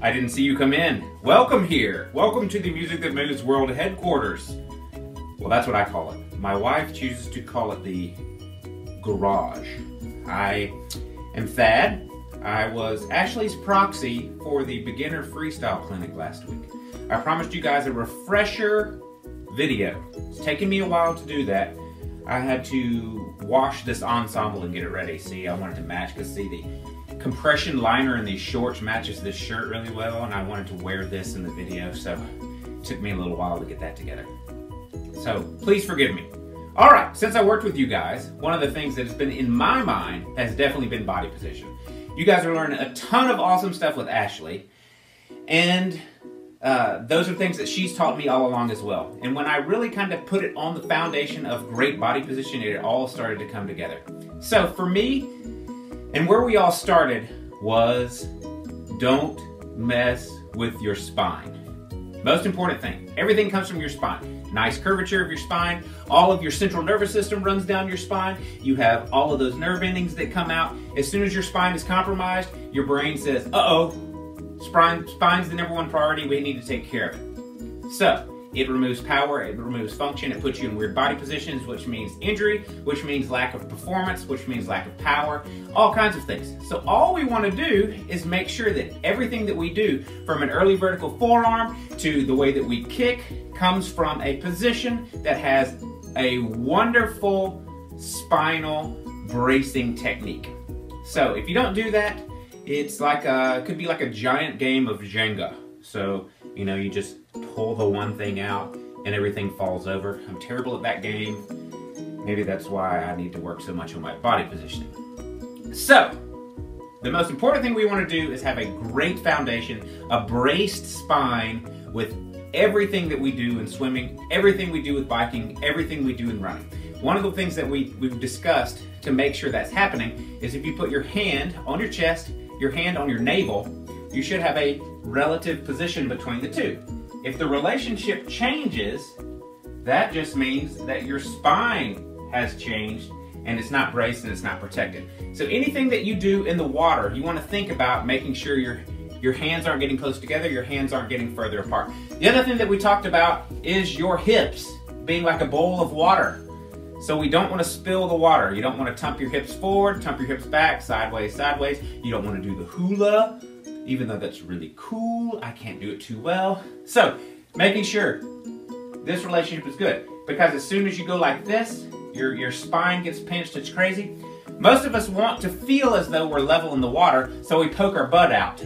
I didn't see you come in. Welcome here. Welcome to the Music That Moves World headquarters. Well, that's what I call it. My wife chooses to call it the garage. I am Thad. I was Ashley's proxy for the beginner freestyle clinic last week. I promised you guys a refresher video. It's taken me a while to do that. I had to wash this ensemble and get it ready. See, I wanted to match, because see, the compression liner in these shorts matches this shirt really well, and I wanted to wear this in the video, so it took me a little while to get that together. So please forgive me. All right, since I worked with you guys, one of the things that has been in my mind has definitely been body position. You guys are learning a ton of awesome stuff with Ashley, and those are things that she's taught me all along as well. And when I really kind of put it on the foundation of great body position, it all started to come together. So for me, and where we all started was, don't mess with your spine. Most important thing, everything comes from your spine. Nice curvature of your spine. All of your central nervous system runs down your spine. You have all of those nerve endings that come out. As soon as your spine is compromised, your brain says, uh-oh, spine's the #1 priority, we need to take care of it. So, it removes power, it removes function, it puts you in weird body positions, which means injury, which means lack of performance, which means lack of power, all kinds of things. So all we want to do is make sure that everything that we do, from an early vertical forearm to the way that we kick, comes from a position that has a wonderful spinal bracing technique. So if you don't do that, it's like it could be like a giant game of Jenga. So, you know, you just pull the one thing out and everything falls over. I'm terrible at that game. Maybe that's why I need to work so much on my body positioning. So, the most important thing we want to do is have a great foundation, a braced spine with everything that we do in swimming, everything we do with biking, everything we do in running. One of the things that we've discussed to make sure that's happening is if you put your hand on your chest, your hand on your navel, you should have a relative position between the two. If the relationship changes, that just means that your spine has changed and it's not braced and it's not protected. So anything that you do in the water, you want to think about making sure your hands aren't getting close together, your hands aren't getting further apart. The other thing that we talked about is your hips being like a bowl of water. So we don't want to spill the water. You don't want to tump your hips forward, tump your hips back, sideways, sideways. You don't want to do the hula, even though that's really cool. I can't do it too well. So making sure this relationship is good, because as soon as you go like this, your spine gets pinched, it's crazy. Most of us want to feel as though we're level in the water, so we poke our butt out.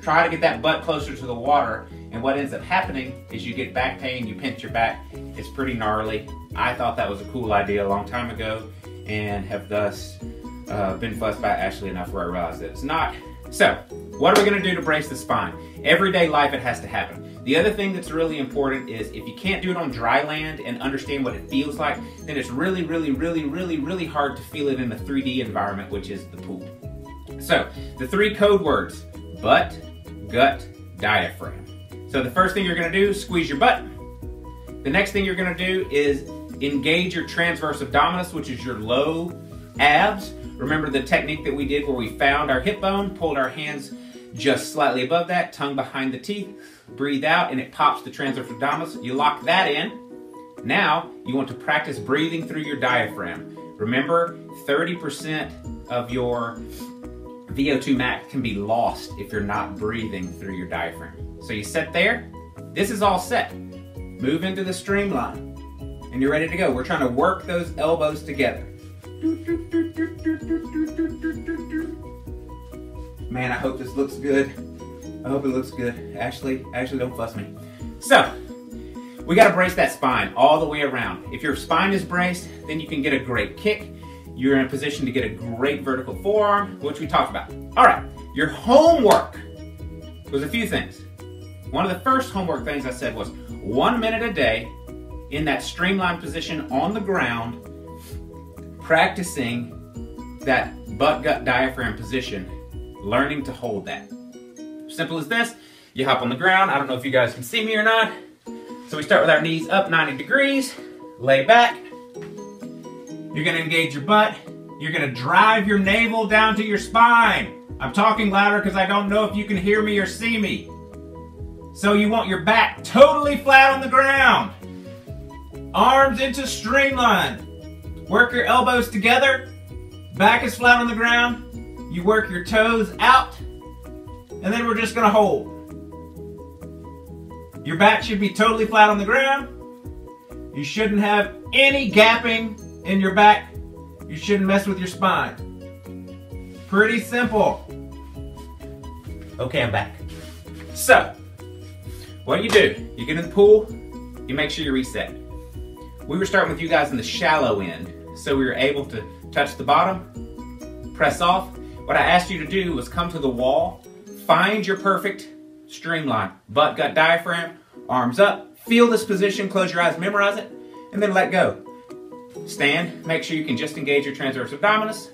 Try to get that butt closer to the water, and what ends up happening is you get back pain, you pinch your back. It's pretty gnarly. I thought that was a cool idea a long time ago, and have thus been fussed by Ashley enough where I realized that it's not. So, what are we going to do to brace the spine? Everyday life, it has to happen. The other thing that's really important is if you can't do it on dry land and understand what it feels like, then it's really, really, really, really, really hard to feel it in a 3D environment, which is the pool. So, the 3 code words: butt, gut, diaphragm. So the first thing you're going to do is squeeze your butt. The next thing you're going to do is engage your transverse abdominis, which is your low abs. Remember the technique that we did where we found our hip bone, pulled our hands just slightly above that, tongue behind the teeth, breathe out, and it pops the transverse abdominis. You lock that in. Now you want to practice breathing through your diaphragm. Remember, 30% of your VO2 max can be lost if you're not breathing through your diaphragm. So you sit there, this is all set. Move into the streamline, and you're ready to go. We're trying to work those elbows together. Man, I hope this looks good. I hope it looks good. Ashley, don't fuss me. So, we gotta brace that spine all the way around. If your spine is braced, then you can get a great kick. You're in a position to get a great vertical forearm, which we talked about. All right, your homework was a few things. One of the first homework things I said was 1 minute a day in that streamlined position on the ground, practicing that butt, gut, diaphragm position, learning to hold that. Simple as this. You hop on the ground. I don't know if you guys can see me or not. So we start with our knees up 90 degrees, lay back. You're gonna engage your butt. You're gonna drive your navel down to your spine. I'm talking louder because I don't know if you can hear me or see me. So you want your back totally flat on the ground. Arms into streamline. Work your elbows together. Back is flat on the ground. You work your toes out. And then we're just going to hold. Your back should be totally flat on the ground. You shouldn't have any gapping in your back. You shouldn't mess with your spine. Pretty simple. Okay, I'm back. So, what you do, you get in the pool, you make sure you reset. We were starting with you guys in the shallow end, so we were able to touch the bottom, press off. What I asked you to do was come to the wall, find your perfect streamline. Butt, gut, diaphragm, arms up, feel this position, close your eyes, memorize it, and then let go. Stand, make sure you can just engage your transverse abdominis.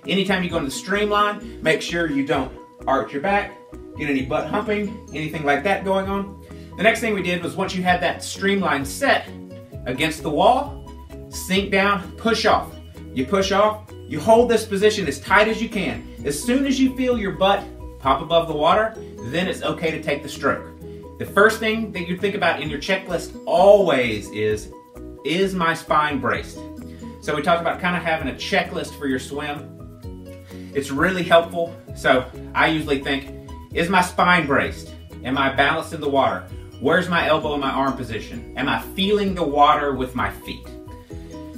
Anytime you go into the streamline, make sure you don't arch your back, get any butt humping, anything like that going on. The next thing we did was once you had that streamline set against the wall, sink down, push off. You push off, you hold this position as tight as you can. As soon as you feel your butt pop above the water, then it's okay to take the stroke. The first thing that you think about in your checklist always is my spine braced? So we talked about kind of having a checklist for your swim. It's really helpful. So I usually think, is my spine braced? Am I balanced in the water? Where's my elbow and my arm position? Am I feeling the water with my feet?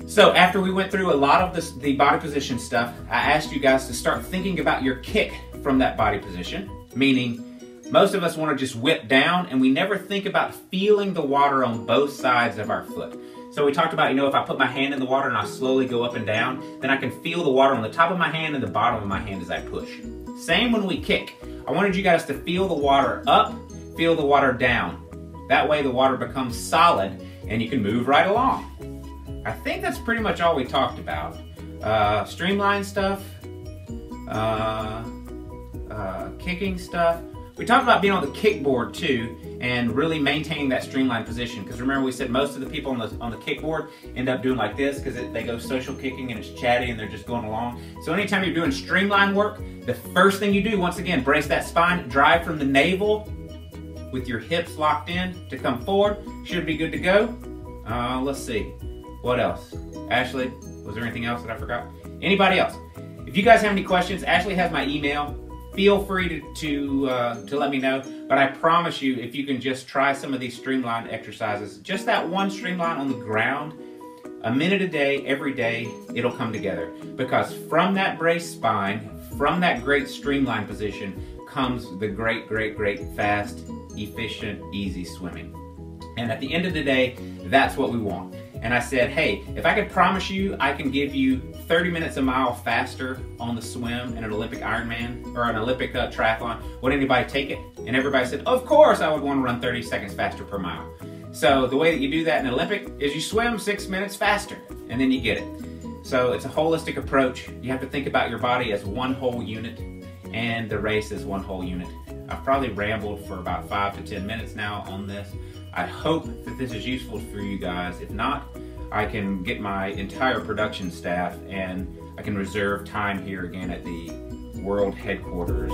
So after we went through a lot of the body position stuff, I asked you guys to start thinking about your kick from that body position, meaning most of us want to just whip down and we never think about feeling the water on both sides of our foot. So we talked about, if I put my hand in the water and I slowly go up and down, then I can feel the water on the top of my hand and the bottom of my hand as I push. Same when we kick. I wanted you guys to feel the water up, feel the water down. That way the water becomes solid and you can move right along. I think that's pretty much all we talked about. Streamline stuff, kicking stuff. We talked about being on the kickboard too and really maintaining that streamline position, because remember we said most of the people on the kickboard end up doing like this because they go social kicking and it's chatty and they're just going along. So anytime you're doing streamline work, the first thing you do, once again, brace that spine, drive from the navel with your hips locked in to come forward. Should be good to go. Let's see. What else? Ashley, was there anything else that I forgot? Anybody else? If you guys have any questions, Ashley has my email. Feel free to let me know. But I promise you, if you can just try some of these streamline exercises, just that one streamline on the ground, a minute a day, every day, it'll come together. Because from that braced spine, from that great streamline position, comes the great, great, great, fast, efficient, easy swimming. And at the end of the day, that's what we want. And I said, hey, if I could promise you I can give you 30 minutes a mile faster on the swim in an Olympic Ironman or an Olympic triathlon, would anybody take it? And everybody said, of course I would want to run 30 seconds faster per mile. So the way that you do that in an Olympic is you swim 6 minutes faster and then you get it. So it's a holistic approach. You have to think about your body as one whole unit and the race as one whole unit. I've probably rambled for about 5 to 10 minutes now on this. I hope that this is useful for you guys. If not, I can get my entire production staff and I can reserve time here again at the World Headquarters.